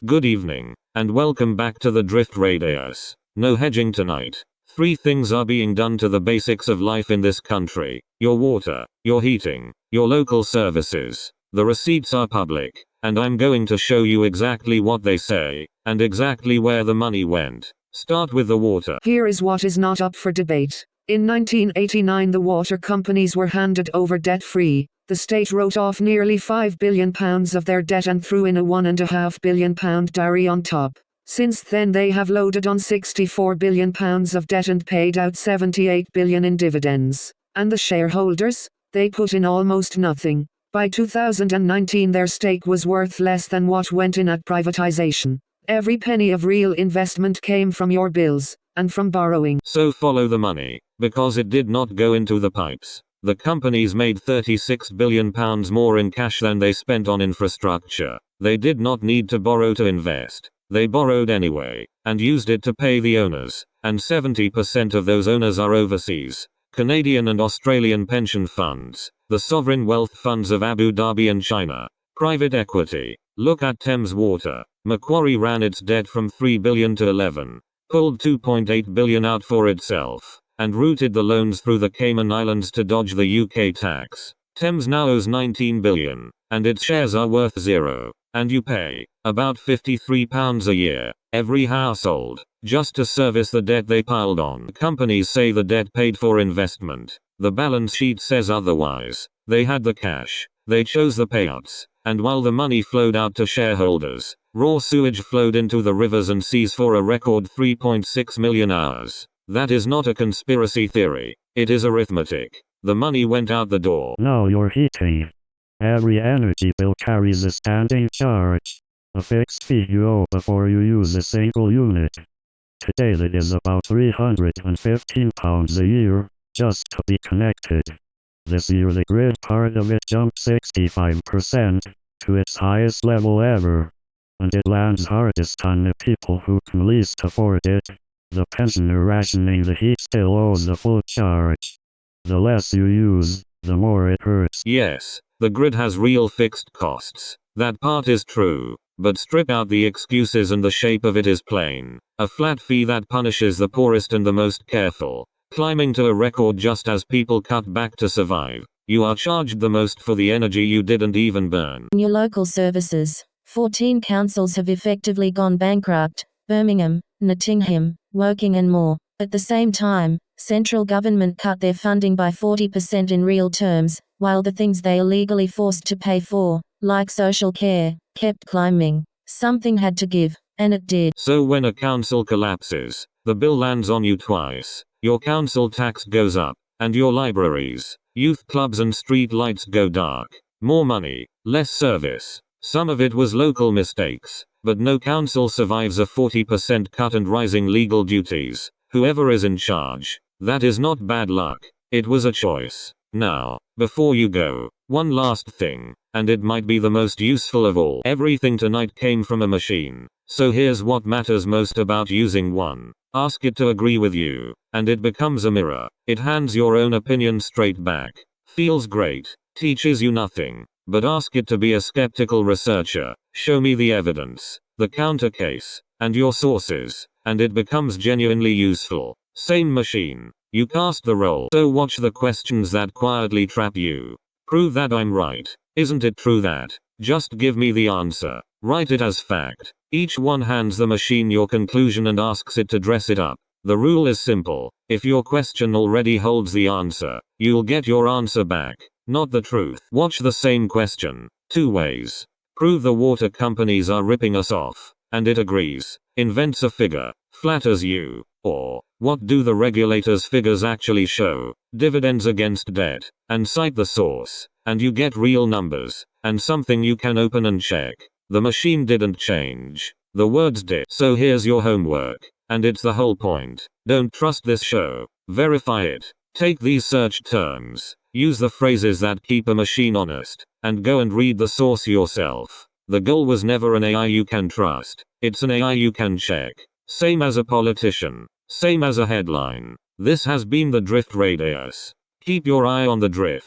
Good evening, and welcome back to the Drift Radius. No hedging tonight. 3 things are being done to the basics of life in this country: your water, your heating, your local services. The receipts are public, and I'm going to show you exactly what they say, and exactly where the money went. Start with the water. Here is what is not up for debate. In 1989 the water companies were handed over debt-free. The state wrote off nearly £5 billion of their debt and threw in a £1.5 billion dowry on top. Since then they have loaded on £64 billion of debt and paid out £78 billion in dividends. And the shareholders? They put in almost nothing. By 2019 their stake was worth less than what went in at privatisation. Every penny of real investment came from your bills, and from borrowing. So follow the money, because it did not go into the pipes. The companies made £36 billion more in cash than they spent on infrastructure. They did not need to borrow to invest. They borrowed anyway, and used it to pay the owners, and 70% of those owners are overseas. Canadian and Australian pension funds, the sovereign wealth funds of Abu Dhabi and China, private equity. Look at Thames Water. Macquarie ran its debt from $3 billion to 11, pulled $2.8 billion out for itself, and routed the loans through the Cayman Islands to dodge the UK tax. Thames now owes $19 billion, and its shares are worth zero, and you pay about £53 a year, every household, just to service the debt they piled on. The companies say the debt paid for investment. The balance sheet says otherwise. They had the cash, they chose the payouts, and while the money flowed out to shareholders, raw sewage flowed into the rivers and seas for a record 3.6 million hours. That is not a conspiracy theory, it is arithmetic. The money went out the door. Now you're heating. Every energy bill carries a standing charge, a fixed fee you owe before you use a single unit. Today that is about £315 a year, just to be connected. This year the grid part of it jumped 65% to its highest level ever. And it lands hardest on the people who can least afford it. The pensioner rationing the heat still owes the full charge. The less you use, the more it hurts. Yes, the grid has real fixed costs. That part is true. But strip out the excuses and the shape of it is plain. A flat fee that punishes the poorest and the most careful. Climbing to a record just as people cut back to survive. You are charged the most for the energy you didn't even burn. In your local services, 14 councils have effectively gone bankrupt: Birmingham, Nottingham, Woking and more. At the same time, central government cut their funding by 40% in real terms, while the things they illegally forced to pay for, like social care, kept climbing. Something had to give, and it did. So when a council collapses, the bill lands on you twice. Your council tax goes up, and your libraries, youth clubs and street lights go dark. More money, less service. Some of it was local mistakes, but no council survives a 40% cut and rising legal duties. Whoever is in charge, that is not bad luck, it was a choice. Now, before you go, one last thing, and it might be the most useful of all. Everything tonight came from a machine, so here's what matters most about using one. Ask it to agree with you, and it becomes a mirror. It hands your own opinion straight back. Feels great, teaches you nothing. But ask it to be a skeptical researcher. Show me the evidence, the counter case, and your sources, and it becomes genuinely useful. Same machine. You cast the role. So watch the questions that quietly trap you. Prove that I'm right. Isn't it true that? Just give me the answer. Write it as fact. Each one hands the machine your conclusion and asks it to dress it up. The rule is simple. If your question already holds the answer, you'll get your answer back. Not the truth. Watch the same question. 2 ways. Prove the water companies are ripping us off, and it agrees. Invents a figure. Flatters you. Or, what do the regulators' figures actually show? Dividends against debt. And cite the source. And you get real numbers. And something you can open and check. The machine didn't change. The words did. So here's your homework. And it's the whole point. Don't trust this show. Verify it. Take these search terms. Use the phrases that keep a machine honest, and go and read the source yourself. The goal was never an AI you can trust. It's an AI you can check. Same as a politician. Same as a headline. This has been the Drift Radius. Keep your eye on the drift.